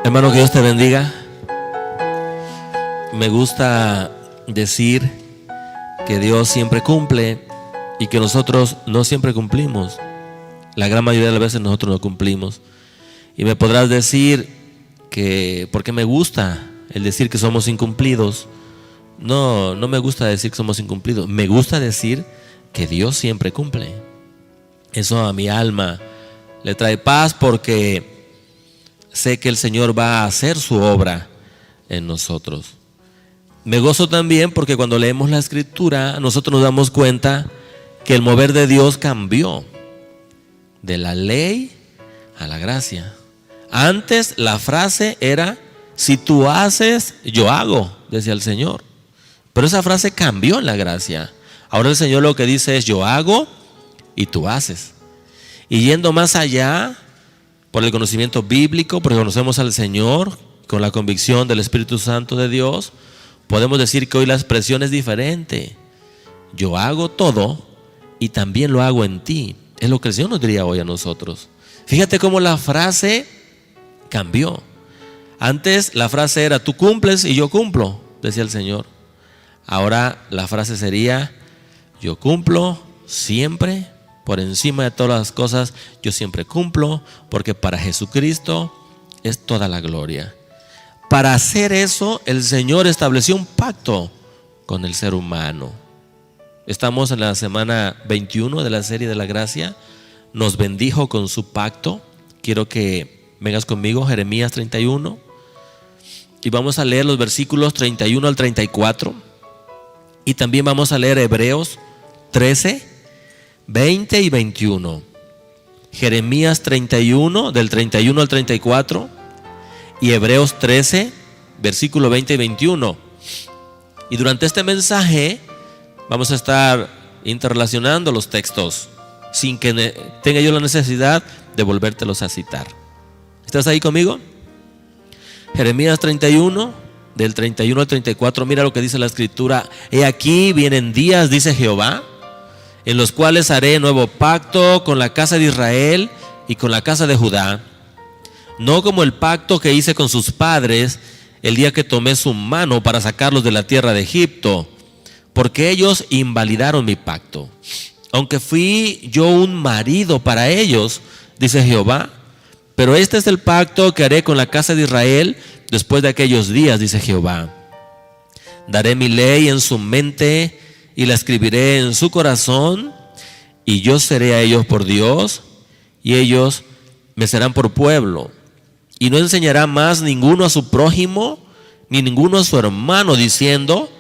Hermano, que Dios te bendiga. Me gusta decir que Dios siempre cumple y que nosotros no siempre cumplimos. La gran mayoría de las veces nosotros no cumplimos. Y me podrás decir que, porque me gusta el decir que somos incumplidos. No me gusta decir que somos incumplidos. Me gusta decir que Dios siempre cumple. Eso a mi alma le trae paz, porque sé que el Señor va a hacer su obra en nosotros. Me gozo también porque cuando leemos la Escritura nosotros nos damos cuenta que el mover de Dios cambió de la ley a la gracia. Antes la frase era: si tú haces, yo hago, decía el Señor. Pero esa frase cambió en la gracia. Ahora el Señor lo que dice es: yo hago y tú haces. Y yendo más allá, por el conocimiento bíblico, porque conocemos al Señor, con la convicción del Espíritu Santo de Dios, podemos decir que hoy la expresión es diferente. Yo hago todo y también lo hago en ti. Es lo que el Señor nos diría hoy a nosotros. Fíjate cómo la frase cambió. Antes la frase era: tú cumples y yo cumplo, decía el Señor. Ahora la frase sería: yo cumplo siempre, por encima de todas las cosas, yo siempre cumplo, porque para Jesucristo es toda la gloria. Para hacer eso, el Señor estableció un pacto con el ser humano. Estamos en la semana 21 de la serie de la gracia. Nos bendijo con su pacto. Quiero que vengas conmigo, Jeremías 31, y vamos a leer los versículos 31 al 34, y también vamos a leer Hebreos 13, 20 y 21. Jeremías 31, del 31 al 34, y Hebreos 13, versículo 20 y 21. Y durante este mensaje vamos a estar interrelacionando los textos sin que tenga yo la necesidad de volvértelos a citar. ¿Estás ahí conmigo? Jeremías 31, del 31 al 34. Mira lo que dice la Escritura: he aquí vienen días, dice Jehová, en los cuales haré nuevo pacto con la casa de Israel y con la casa de Judá, no como el pacto que hice con sus padres el día que tomé su mano para sacarlos de la tierra de Egipto, porque ellos invalidaron mi pacto, aunque fui yo un marido para ellos, dice Jehová. Pero este es el pacto que haré con la casa de Israel después de aquellos días, dice Jehová. Daré mi ley en su mente y la escribiré en su corazón, y yo seré a ellos por Dios, y ellos me serán por pueblo. Y no enseñará más ninguno a su prójimo, ni ninguno a su hermano, diciendo: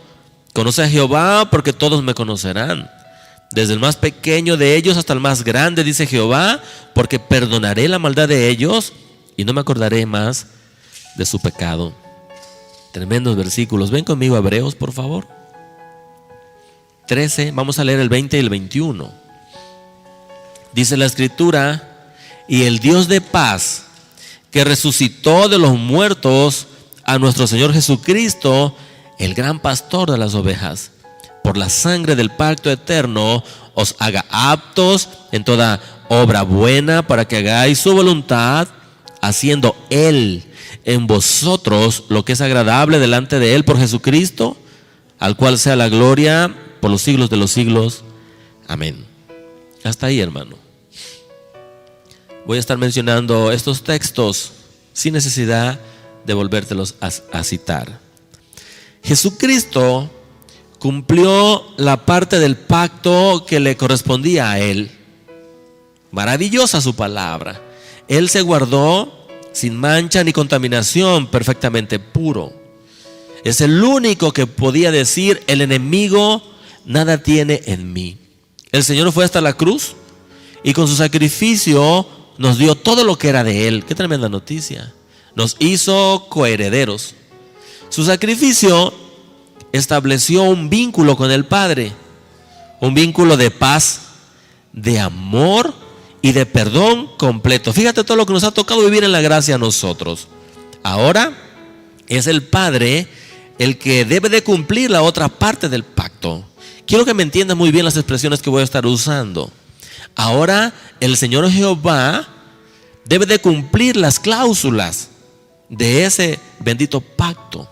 conoce a Jehová, porque todos me conocerán, desde el más pequeño de ellos hasta el más grande, dice Jehová, porque perdonaré la maldad de ellos y no me acordaré más de su pecado. Tremendos versículos. Ven conmigo a Hebreos, por favor. 13, vamos a leer el 20 y el 21. Dice la Escritura: y el Dios de paz, que resucitó de los muertos a nuestro Señor Jesucristo, el gran pastor de las ovejas, por la sangre del pacto eterno, os haga aptos en toda obra buena, para que hagáis su voluntad, haciendo Él en vosotros lo que es agradable delante de Él por Jesucristo, al cual sea la gloria por los siglos de los siglos. Amén. Hasta ahí, hermano. Voy a estar mencionando estos textos sin necesidad de volvértelos a citar. Jesucristo cumplió la parte del pacto que le correspondía a Él. Maravillosa su palabra. Él se guardó sin mancha ni contaminación, perfectamente puro. Es el único que podía decir: el enemigo nada tiene en mí. El Señor fue hasta la cruz y con su sacrificio nos dio todo lo que era de Él. Qué tremenda noticia. Nos hizo coherederos. Su sacrificio estableció un vínculo con el Padre, un vínculo de paz, de amor y de perdón completo. Fíjate todo lo que nos ha tocado vivir en la gracia a nosotros. Ahora es el Padre el que debe de cumplir la otra parte del pacto. Quiero que me entiendas muy bien las expresiones que voy a estar usando. Ahora el Señor Jehová debe de cumplir las cláusulas de ese bendito pacto,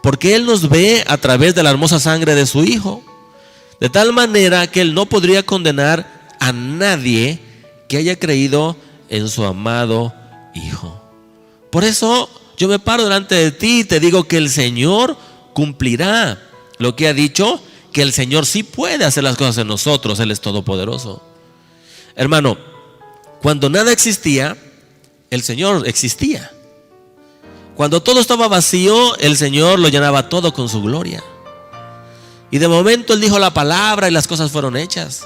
porque Él nos ve a través de la hermosa sangre de su Hijo, de tal manera que Él no podría condenar a nadie que haya creído en su amado Hijo. Por eso yo me paro delante de ti y te digo que el Señor cumplirá lo que ha dicho, que el Señor sí puede hacer las cosas en nosotros. Él es todopoderoso. Hermano, cuando nada existía, el Señor existía. Cuando todo estaba vacío, el Señor lo llenaba todo con su gloria. Y de momento Él dijo la palabra y las cosas fueron hechas,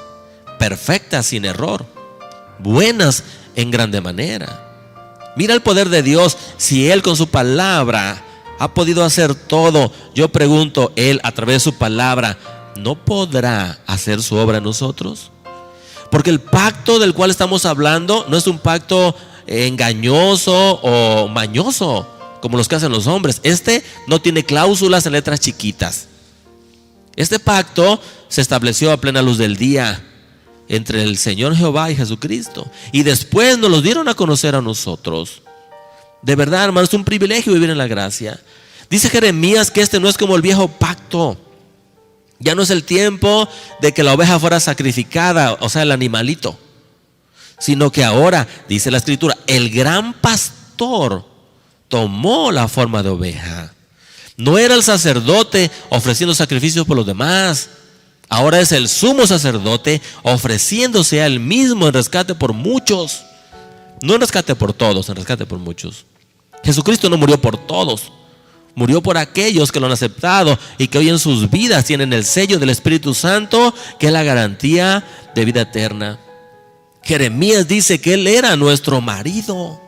perfectas, sin error, buenas en grande manera. Mira el poder de Dios. Si Él con su palabra ha podido hacer todo, yo pregunto, Él a través de su palabra ¿no podrá hacer su obra en nosotros? Porque el pacto del cual estamos hablando no es un pacto engañoso o mañoso como los que hacen los hombres. Este no tiene cláusulas en letras chiquitas. Este pacto se estableció a plena luz del día entre el Señor Jehová y Jesucristo, y después nos los dieron a conocer a nosotros. De verdad, hermano, es un privilegio vivir en la gracia. Dice Jeremías que este no es como el viejo pacto. Ya no es el tiempo de que la oveja fuera sacrificada, o sea, el animalito, sino que ahora, dice la Escritura, el gran pastor tomó la forma de oveja. No era el sacerdote ofreciendo sacrificios por los demás. Ahora es el sumo sacerdote ofreciéndose a él mismo en rescate por muchos. No en rescate por todos, en rescate por muchos. Jesucristo no murió por todos, murió por aquellos que lo han aceptado y que hoy en sus vidas tienen el sello del Espíritu Santo, que es la garantía de vida eterna. Jeremías dice que Él era nuestro marido,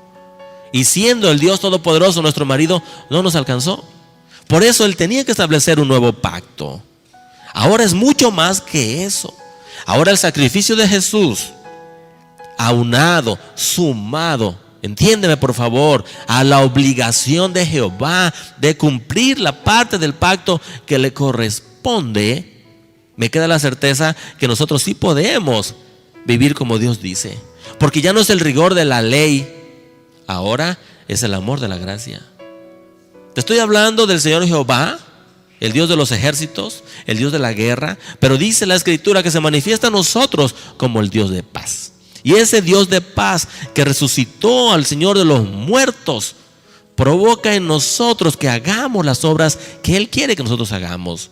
y siendo el Dios Todopoderoso nuestro marido, no nos alcanzó. Por eso Él tenía que establecer un nuevo pacto. Ahora es mucho más que eso. Ahora el sacrificio de Jesús, aunado, sumado, entiéndeme por favor, a la obligación de Jehová de cumplir la parte del pacto que le corresponde, me queda la certeza que nosotros sí podemos vivir como Dios dice. Porque ya no es el rigor de la ley, ahora es el amor de la gracia. Te estoy hablando del Señor Jehová, el Dios de los ejércitos, el Dios de la guerra, pero dice la Escritura que se manifiesta a nosotros como el Dios de paz. Y ese Dios de paz que resucitó al Señor de los muertos provoca en nosotros que hagamos las obras que Él quiere que nosotros hagamos.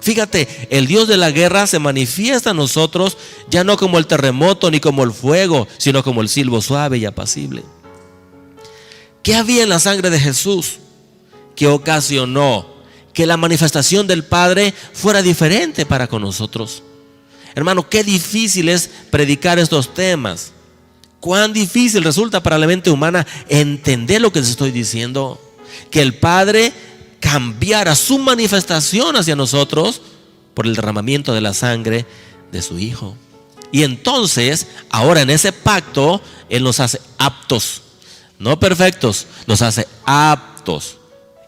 Fíjate, el Dios de la guerra se manifiesta a nosotros ya no como el terremoto ni como el fuego, sino como el silbo suave y apacible. ¿Qué había en la sangre de Jesús que ocasionó que la manifestación del Padre fuera diferente para con nosotros? Hermano, qué difícil es predicar estos temas. Cuán difícil resulta para la mente humana entender lo que les estoy diciendo. Que el Padre cambiara su manifestación hacia nosotros por el derramamiento de la sangre de su Hijo. Y entonces, ahora en ese pacto, Él nos hace aptos, no perfectos, nos hace aptos.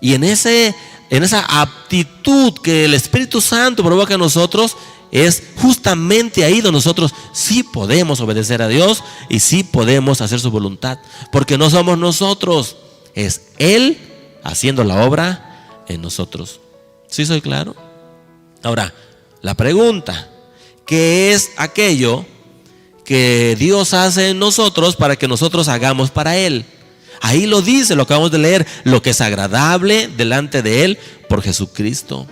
Y en esa aptitud que el Espíritu Santo provoca en nosotros, es justamente ahí donde nosotros sí podemos obedecer a Dios y sí podemos hacer su voluntad. Porque no somos nosotros, es Él haciendo la obra en nosotros. ¿Sí soy claro? Ahora, la pregunta, ¿qué es aquello que Dios hace en nosotros para que nosotros hagamos para Él? Ahí lo dice, lo acabamos de leer, lo que es agradable delante de Él por Jesucristo.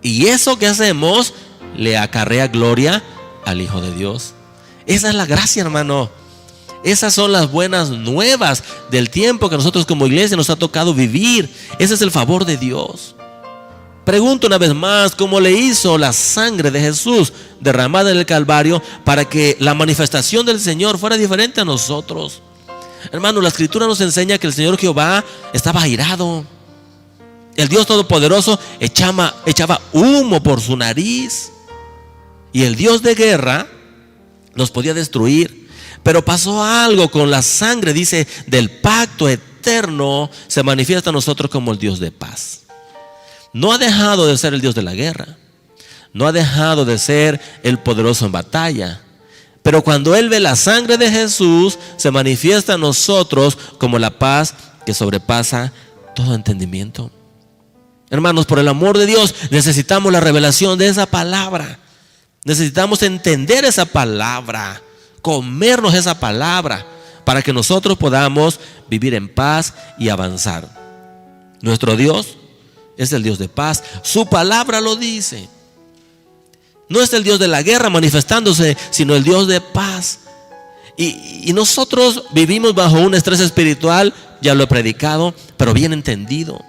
Y eso que hacemos le acarrea gloria al Hijo de Dios. Esa es la gracia, hermano. Esas son las buenas nuevas del tiempo que nosotros como iglesia nos ha tocado vivir. Ese es el favor de Dios. Pregunto una vez más, ¿cómo le hizo la sangre de Jesús derramada en el Calvario para que la manifestación del Señor fuera diferente a nosotros? Hermano, la Escritura nos enseña que el Señor Jehová estaba airado. El Dios Todopoderoso echaba humo por su nariz. Y el Dios de guerra nos podía destruir. Pero pasó algo con la sangre, dice, del pacto eterno, se manifiesta a nosotros como el Dios de paz. No ha dejado de ser el Dios de la guerra. No ha dejado de ser el poderoso en batalla. Pero cuando Él ve la sangre de Jesús, se manifiesta a nosotros como la paz que sobrepasa todo entendimiento. Hermanos, por el amor de Dios necesitamos la revelación de esa palabra. Necesitamos entender esa palabra, comernos esa palabra, para que nosotros podamos vivir en paz y avanzar. Nuestro Dios es el Dios de paz. Su palabra lo dice. No es el Dios de la guerra manifestándose, sino el Dios de paz. Y nosotros vivimos bajo un estrés espiritual, ya lo he predicado, pero bien entendido.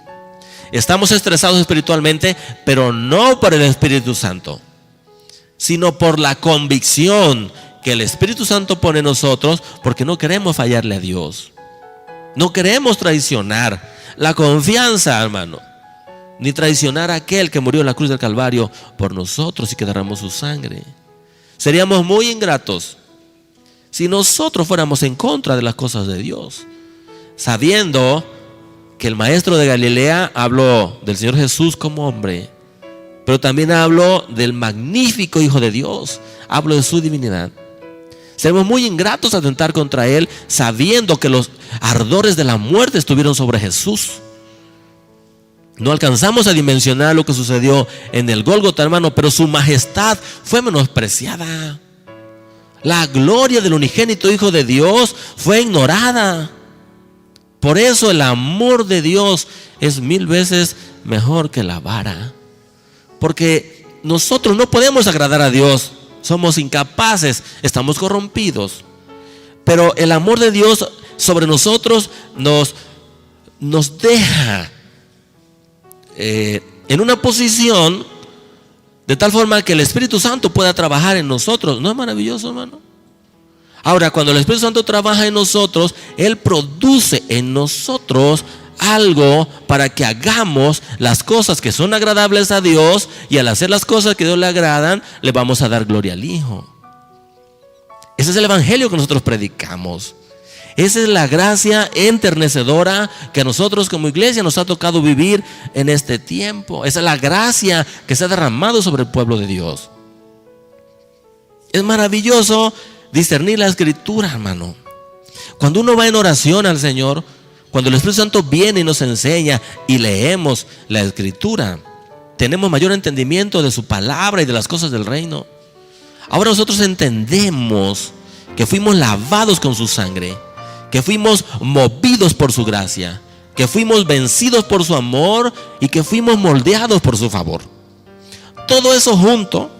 Estamos estresados espiritualmente, pero no por el Espíritu Santo, sino por la convicción que el Espíritu Santo pone en nosotros, porque no queremos fallarle a Dios. No queremos traicionar la confianza, hermano, ni traicionar a aquel que murió en la cruz del Calvario por nosotros y que derramó su sangre. Seríamos muy ingratos si nosotros fuéramos en contra de las cosas de Dios, sabiendo que el maestro de Galilea habló del Señor Jesús como hombre, pero también habló del magnífico Hijo de Dios, habló de su divinidad. Seremos muy ingratos a atentar contra Él, sabiendo que los ardores de la muerte estuvieron sobre Jesús. No alcanzamos a dimensionar lo que sucedió en el Gólgota, hermano, pero su majestad fue menospreciada. La gloria del unigénito Hijo de Dios fue ignorada. Por eso el amor de Dios es 1000 veces mejor que la vara. Porque nosotros no podemos agradar a Dios. Somos incapaces, estamos corrompidos. Pero el amor de Dios sobre nosotros nos deja en una posición de tal forma que el Espíritu Santo pueda trabajar en nosotros. ¿No es maravilloso, hermano? Ahora, cuando el Espíritu Santo trabaja en nosotros, Él produce en nosotros algo para que hagamos las cosas que son agradables a Dios, y al hacer las cosas que a Dios le agradan, le vamos a dar gloria al Hijo. Ese es el evangelio que nosotros predicamos. Esa es la gracia enternecedora que a nosotros como iglesia nos ha tocado vivir en este tiempo. Esa es la gracia que se ha derramado sobre el pueblo de Dios. Es maravilloso discernir la Escritura, hermano. Cuando uno va en oración al Señor, cuando el Espíritu Santo viene y nos enseña y leemos la Escritura, tenemos mayor entendimiento de su palabra y de las cosas del reino. Ahora nosotros entendemos que fuimos lavados con su sangre, que fuimos movidos por su gracia, que fuimos vencidos por su amor y que fuimos moldeados por su favor. Todo eso junto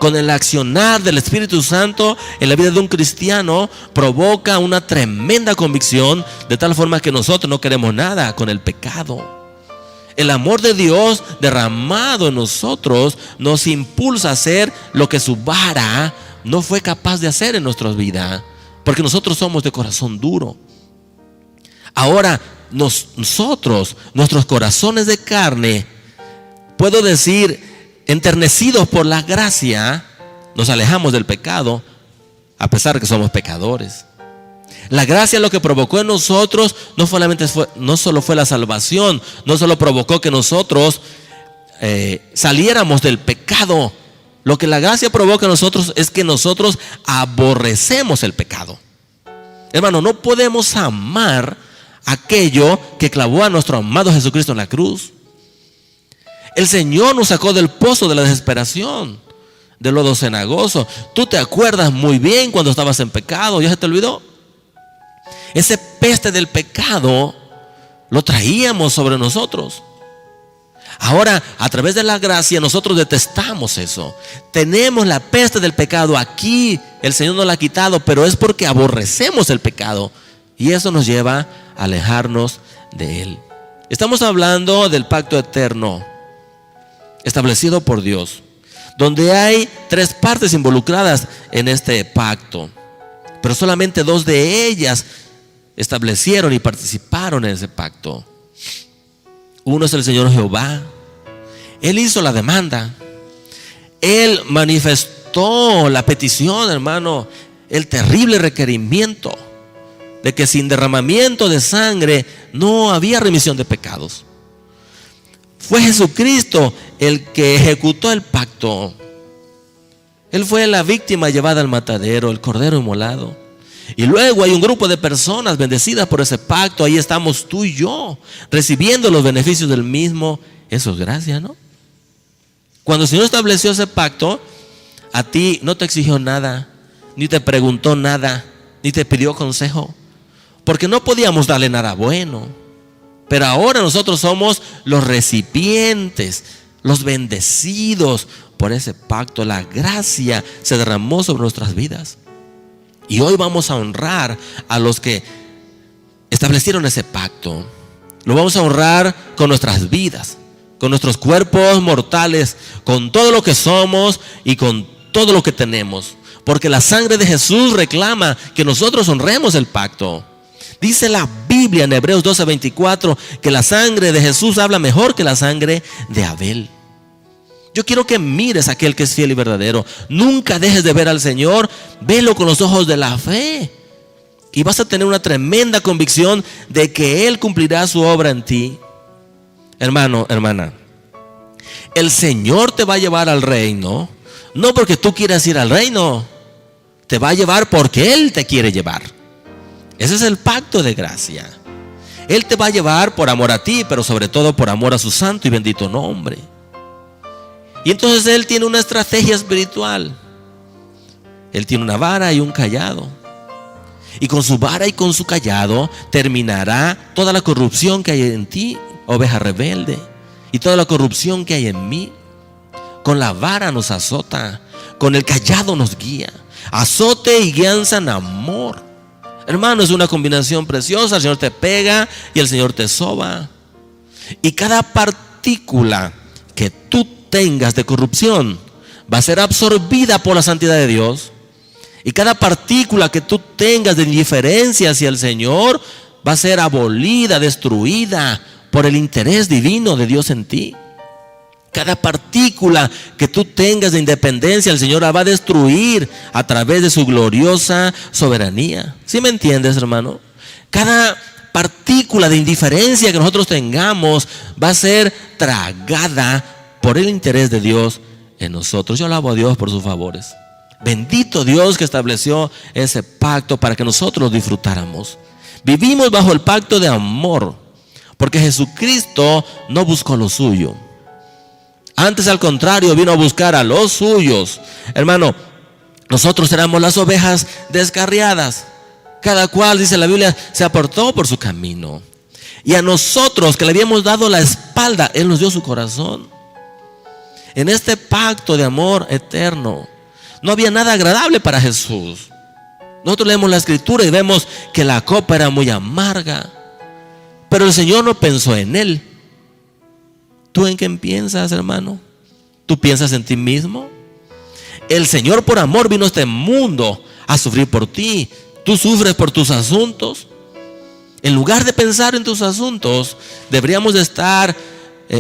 con el accionar del Espíritu Santo en la vida de un cristiano provoca una tremenda convicción, de tal forma que nosotros no queremos nada con el pecado. El amor de Dios derramado en nosotros nos impulsa a hacer lo que su vara no fue capaz de hacer en nuestras vidas, porque nosotros somos de corazón duro. Ahora nosotros, nuestros corazones de carne, puedo decir, enternecidos por la gracia, nos alejamos del pecado, a pesar de que somos pecadores. La gracia lo que provocó en nosotros no solo fue la salvación, no solo provocó que nosotros saliéramos del pecado. Lo que la gracia provoca en nosotros es que nosotros aborrecemos el pecado. Hermano, no podemos amar aquello que clavó a nuestro amado Jesucristo en la cruz. El Señor nos sacó del pozo de la desesperación, del lodo cenagoso. Tú te acuerdas muy bien cuando estabas en pecado. ¿Ya se te olvidó? Ese peste del pecado lo traíamos sobre nosotros. Ahora, a través de la gracia, nosotros detestamos eso. Tenemos la peste del pecado aquí. El Señor nos la ha quitado, pero es porque aborrecemos el pecado. Y eso nos lleva a alejarnos de Él. Estamos hablando del pacto eterno establecido por Dios, donde hay 3 partes involucradas en este pacto, pero solamente 2 de ellas establecieron y participaron en ese pacto. Uno es el Señor Jehová. Él hizo la demanda. Él manifestó la petición, hermano, el terrible requerimiento de que sin derramamiento de sangre no había remisión de pecados. Fue Jesucristo el que ejecutó el pacto. Él fue la víctima llevada al matadero, el cordero inmolado. Y luego hay un grupo de personas bendecidas por ese pacto. Ahí estamos tú y yo, recibiendo los beneficios del mismo. Eso es gracia, ¿no? Cuando el Señor estableció ese pacto, a ti no te exigió nada, ni te preguntó nada, ni te pidió consejo, porque no podíamos darle nada bueno. Pero ahora nosotros somos los recipientes, los bendecidos por ese pacto. La gracia se derramó sobre nuestras vidas. Y hoy vamos a honrar a los que establecieron ese pacto. Lo vamos a honrar con nuestras vidas, con nuestros cuerpos mortales, con todo lo que somos y con todo lo que tenemos. Porque la sangre de Jesús reclama que nosotros honremos el pacto. Dice la Biblia en Hebreos 12:24 que la sangre de Jesús habla mejor que la sangre de Abel. Yo quiero que mires a aquel que es fiel y verdadero. Nunca dejes de ver al Señor. Velo con los ojos de la fe. Y vas a tener una tremenda convicción de que Él cumplirá su obra en ti. Hermano, hermana, el Señor te va a llevar al reino, no porque tú quieras ir al reino. Te va a llevar porque Él te quiere llevar. Ese es el pacto de gracia. Él te va a llevar por amor a ti, pero sobre todo por amor a su santo y bendito nombre. Y entonces Él tiene una estrategia espiritual. Él tiene una vara y un cayado. Y con su vara y con su cayado terminará toda la corrupción que hay en ti, oveja rebelde, y toda la corrupción que hay en mí. Con la vara nos azota, con el cayado nos guía. Azote y guianza en amor. Hermano, es una combinación preciosa. El Señor te pega y el Señor te soba. Y cada partícula que tú tengas de corrupción va a ser absorbida por la santidad de Dios. Y cada partícula que tú tengas de indiferencia hacia el Señor va a ser abolida, destruida por el interés divino de Dios en ti. Cada partícula que tú tengas de independencia, el Señor la va a destruir a través de su gloriosa soberanía. ¿Sí me entiendes, hermano? Cada partícula de indiferencia que nosotros tengamos va a ser tragada por el interés de Dios en nosotros. Yo alabo a Dios por sus favores. Bendito Dios que estableció ese pacto para que nosotros disfrutáramos. Vivimos bajo el pacto de amor, porque Jesucristo no buscó lo suyo. Antes, al contrario, vino a buscar a los suyos. Hermano, nosotros éramos las ovejas descarriadas. Cada cual, dice la Biblia, se apartó por su camino. Y a nosotros que le habíamos dado la espalda, Él nos dio su corazón. En este pacto de amor eterno no había nada agradable para Jesús. Nosotros leemos la Escritura y vemos que la copa era muy amarga, pero el Señor no pensó en Él. ¿Tú en quién piensas, hermano? ¿Tú piensas en ti mismo? El Señor por amor vino a este mundo a sufrir por ti. ¿Tú sufres por tus asuntos? En lugar de pensar en tus asuntos, deberíamos de estar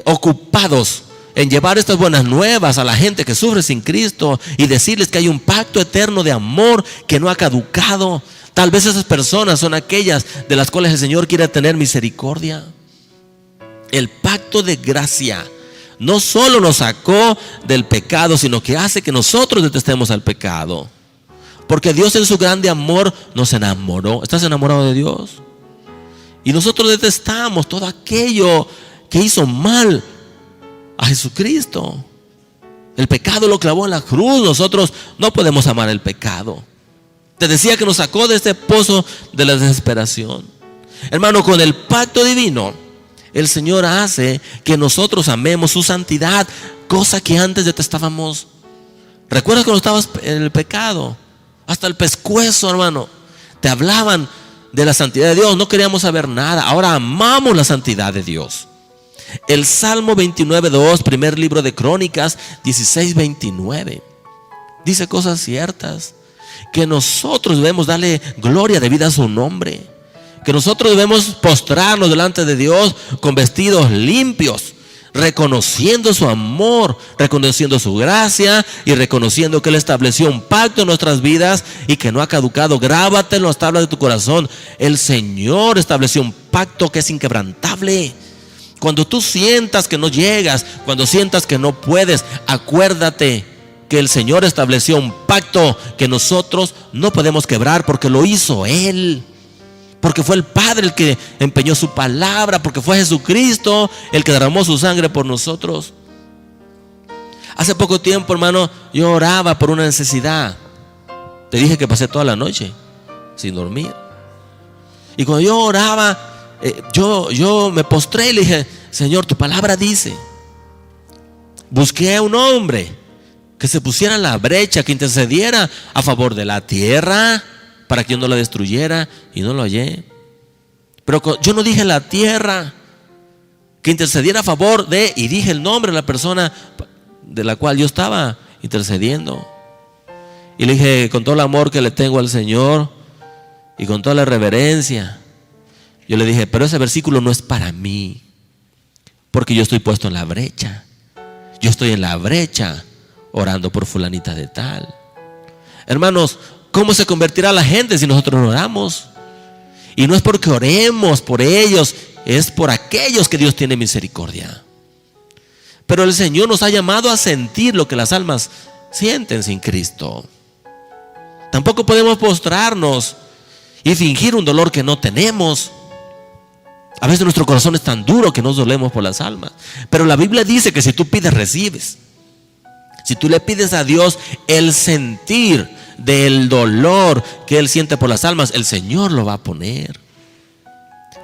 ocupados en llevar estas buenas nuevas a la gente que sufre sin Cristo y decirles que hay un pacto eterno de amor que no ha caducado. Tal vez esas personas son aquellas de las cuales el Señor quiere tener misericordia. El pacto de gracia no solo nos sacó del pecado, sino que hace que nosotros detestemos al pecado. Porque Dios en su grande amor nos enamoró. ¿Estás enamorado de Dios? Y nosotros detestamos todo aquello que hizo mal a Jesucristo. El pecado lo clavó en la cruz. Nosotros no podemos amar el pecado. Te decía que nos sacó de este pozo de la desesperación. Hermano, con el pacto divino, el Señor hace que nosotros amemos su santidad, cosa que antes detestábamos. ¿Recuerdas cuando estabas en el pecado? Hasta el pescuezo, hermano, te hablaban de la santidad de Dios. No queríamos saber nada. Ahora amamos la santidad de Dios. El Salmo 29:2, primer libro de Crónicas 16:29, dice cosas ciertas, que nosotros debemos darle gloria debida a su nombre, que nosotros debemos postrarnos delante de Dios con vestidos limpios, reconociendo su amor, reconociendo su gracia y reconociendo que Él estableció un pacto en nuestras vidas y que no ha caducado. Grábate en las tablas de tu corazón. El Señor estableció un pacto que es inquebrantable. Cuando tú sientas que no llegas, cuando sientas que no puedes, acuérdate que el Señor estableció un pacto que nosotros no podemos quebrar porque lo hizo Él. Porque fue el Padre el que empeñó su palabra, porque fue Jesucristo el que derramó su sangre por nosotros. Hace poco tiempo, hermano, yo oraba por una necesidad. Te dije que pasé toda la noche sin dormir. Y cuando yo oraba, yo me postré y le dije: Señor, tu palabra dice. Busqué a un hombre que se pusiera en la brecha, que intercediera a favor de la tierra, para que yo no la destruyera, y no lo hallé. Pero yo no dije la tierra, que intercediera a favor de, y dije el nombre de la persona de la cual yo estaba intercediendo. Y le dije, con todo el amor que le tengo al Señor y con toda la reverencia, yo le dije: pero ese versículo no es para mí, porque yo estoy puesto en la brecha. Yo estoy en la brecha orando por fulanita de tal. Hermanos, ¿cómo se convertirá la gente si nosotros no oramos? Y no es porque oremos por ellos, es por aquellos que Dios tiene misericordia. Pero el Señor nos ha llamado a sentir lo que las almas sienten sin Cristo. Tampoco podemos postrarnos y fingir un dolor que no tenemos. A veces nuestro corazón es tan duro que nos dolemos por las almas. Pero la Biblia dice que si tú pides, recibes. Si tú le pides a Dios el sentir del dolor que Él siente por las almas, el Señor lo va a poner.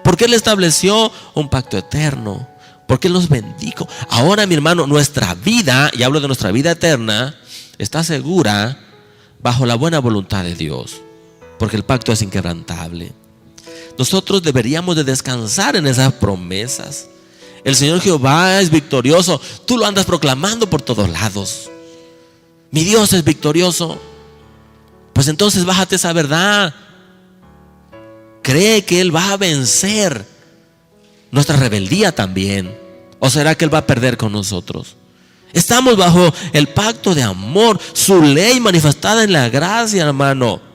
Porque Él estableció un pacto eterno, porque Él nos bendijo. Ahora, mi hermano, nuestra vida, y hablo de nuestra vida eterna, está segura bajo la buena voluntad de Dios, porque el pacto es inquebrantable. Nosotros deberíamos de descansar en esas promesas. El Señor Jehová es victorioso. Tú lo andas proclamando por todos lados. Mi Dios es victorioso. Pues entonces bájate esa verdad. Cree que Él va a vencer nuestra rebeldía también. ¿O será que Él va a perder con nosotros? Estamos bajo el pacto de amor, su ley manifestada en la gracia, hermano.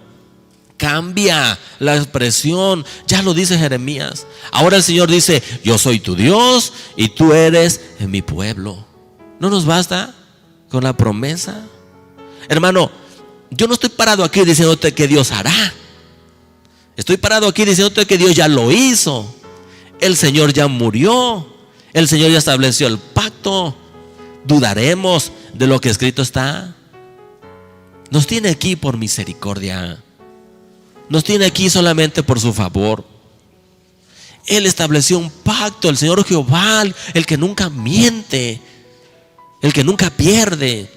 Cambia la expresión, ya lo dice Jeremías. Ahora el Señor dice: yo soy tu Dios y tú eres mi pueblo. ¿No nos basta con la promesa? Hermano, yo no estoy parado aquí diciéndote que Dios hará. Estoy parado aquí diciéndote que Dios ya lo hizo. El Señor ya murió. El Señor ya estableció el pacto. ¿Dudaremos de lo que escrito está? Nos tiene aquí por misericordia. Nos tiene aquí solamente por su favor. Él estableció un pacto, el Señor Jehová, el que nunca miente, el que nunca pierde,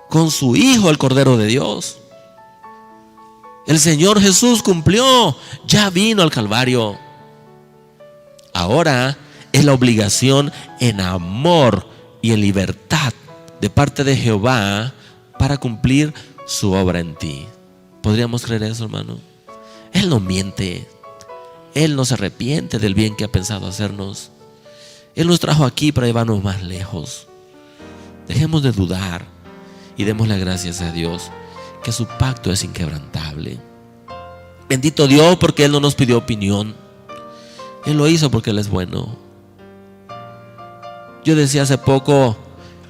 con su Hijo, el Cordero de Dios. El Señor Jesús cumplió, ya vino al Calvario. Ahora es la obligación en amor y en libertad de parte de Jehová para cumplir su obra en ti. ¿Podríamos creer eso, hermano? Él no miente. Él no se arrepiente del bien que ha pensado hacernos. Él nos trajo aquí para llevarnos más lejos. Dejemos de dudar y démosle gracias a Dios que su pacto es inquebrantable. Bendito Dios, porque Él no nos pidió opinión. Él lo hizo porque Él es bueno. Yo decía hace poco: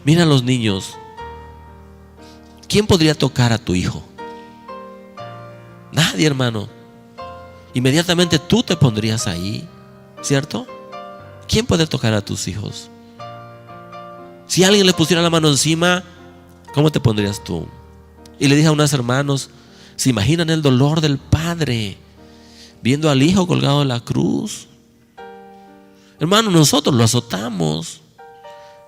mira a los niños. ¿Quién podría tocar a tu hijo? Nadie, hermano. Inmediatamente tú te pondrías ahí, ¿cierto? ¿Quién puede tocar a tus hijos? Si alguien le pusiera la mano encima, ¿cómo te pondrías tú? Y le dije a unos hermanos: ¿se imaginan el dolor del padre viendo al hijo colgado en la cruz? Hermano, nosotros lo azotamos,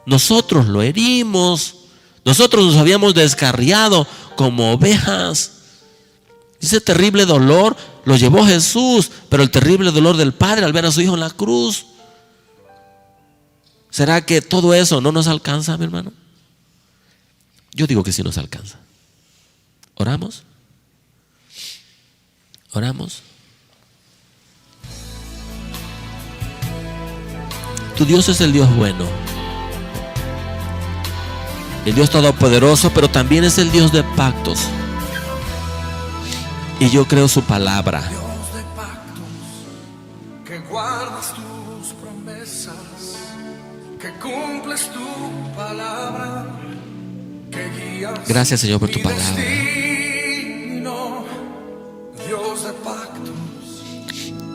nosotros lo herimos, nosotros nos habíamos descarriado como ovejas. Ese terrible dolor lo llevó Jesús, pero el terrible dolor del padre al ver a su hijo en la cruz. ¿Será que todo eso no nos alcanza, mi hermano? Yo digo que sí nos alcanza. ¿Oramos? ¿Oramos? Tu Dios es el Dios bueno, el Dios todopoderoso, pero también es el Dios de pactos. Y yo creo su palabra. Dios de pactos, que guardas tus promesas, que cumples tu palabra, que guías Gracias, Señor, por tu mi palabra. destino, Dios de pactos,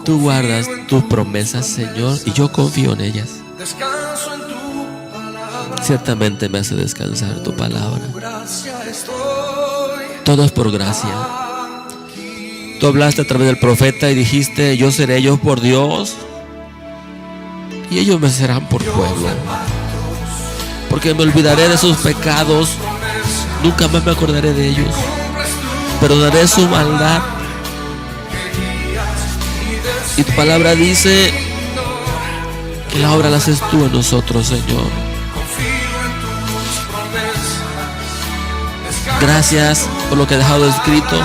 Tú guardas tus promesas, Señor, y yo confío en ellas. descanso en tu palabra, Ciertamente me hace descansar tu palabra. gracia estoy Todo es por gracia. Tú hablaste a través del profeta y dijiste: yo seré ellos por Dios y ellos me serán por pueblo. Porque me olvidaré de sus pecados, nunca más me acordaré de ellos. Perdonaré su maldad. Y tu palabra dice que la obra la haces tú en nosotros, Señor. Gracias por lo que he dejado escrito,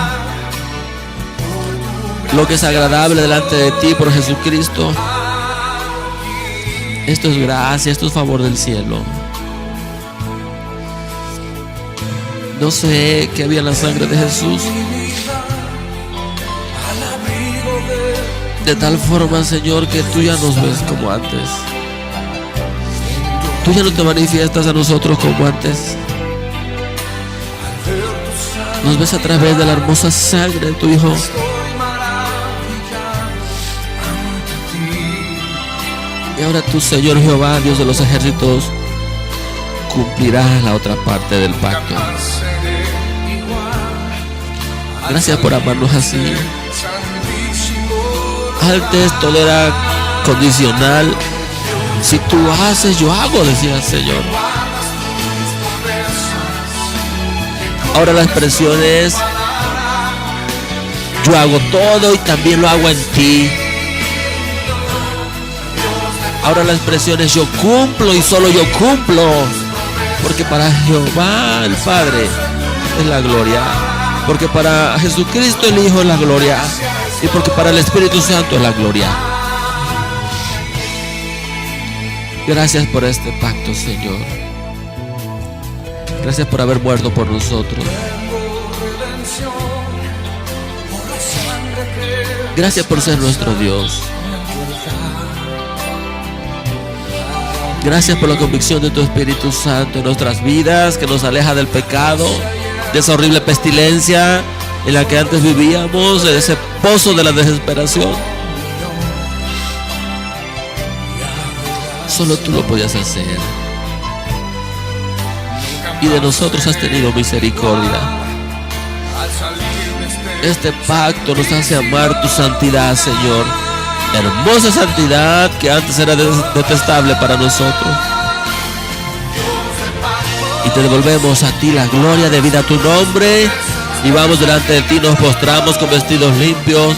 lo que es agradable delante de ti por Jesucristo. Esto es gracia, esto es favor del cielo. No sé qué había en la sangre de Jesús, de tal forma, Señor, que tú ya nos ves como antes. Tú ya no te manifiestas a nosotros como antes. Nos ves a través de la hermosa sangre de tu Hijo. Y ahora tú, Señor Jehová, Dios de los ejércitos, cumplirás la otra parte del pacto. Gracias por amarnos así. Antes todo era condicional. Si tú haces, yo hago, decía el Señor. Ahora la expresión es: yo hago todo y también lo hago en ti. Ahora la expresión es: yo cumplo y solo yo cumplo. Porque para Jehová el Padre es la gloria. Porque para Jesucristo el Hijo es la gloria. Y porque para el Espíritu Santo es la gloria. Gracias por este pacto, Señor. Gracias por haber muerto por nosotros. Gracias por ser nuestro Dios. Gracias por la convicción de tu Espíritu Santo en nuestras vidas, que nos aleja del pecado, de esa horrible pestilencia en la que antes vivíamos, de ese pozo de la desesperación. Solo tú lo podías hacer. Y de nosotros has tenido misericordia. Este pacto nos hace amar tu santidad, Señor. Hermosa santidad que antes era detestable para nosotros. Y te devolvemos a ti la gloria debida a tu nombre. Y vamos delante de ti, nos postramos con vestidos limpios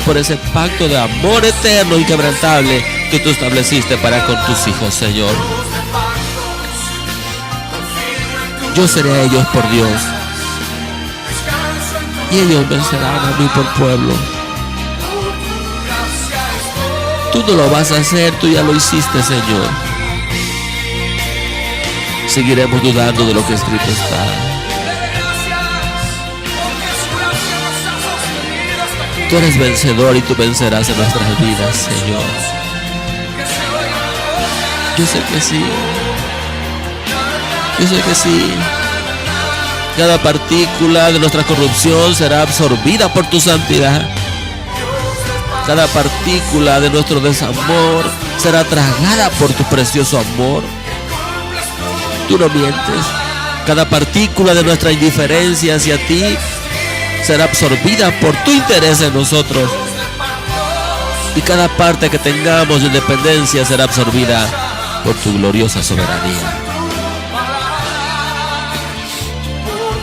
por ese pacto de amor eterno y quebrantable que tú estableciste para con tus hijos, Señor. Yo seré a ellos por Dios y ellos vencerán a mí por pueblo. Tú no lo vas a hacer, tú ya lo hiciste, Señor. Seguiremos dudando de lo que escrito está. Tú eres vencedor y tú vencerás en nuestras vidas, Señor. Yo sé que sí. Yo sé que sí. Cada partícula de nuestra corrupción será absorbida por tu santidad. Cada partícula de nuestro desamor será tragada por tu precioso amor. Tú no mientes. Cada partícula de nuestra indiferencia hacia ti será absorbida por tu interés en nosotros. Y cada parte que tengamos de dependencia será absorbida por tu gloriosa soberanía.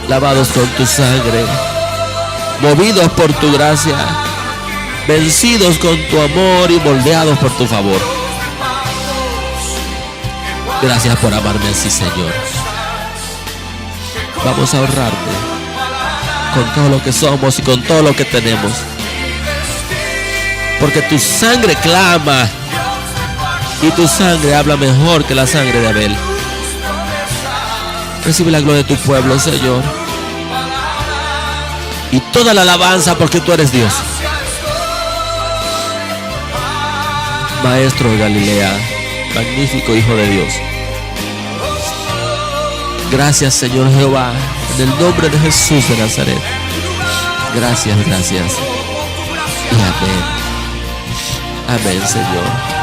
Lavados con tu sangre, movidos por tu gracia, vencidos con tu amor y moldeados por tu favor. Gracias por amarme así, Señor. Vamos a honrarte con todo lo que somos y con todo lo que tenemos, porque tu sangre clama y tu sangre habla mejor que la sangre de Abel. Recibe la gloria de tu pueblo, Señor, y toda la alabanza, porque tú eres Dios. Maestro de Galilea, magnífico Hijo de Dios. Gracias, Señor Jehová, en el nombre de Jesús de Nazaret. Gracias, gracias. Y amén. Amén, Señor.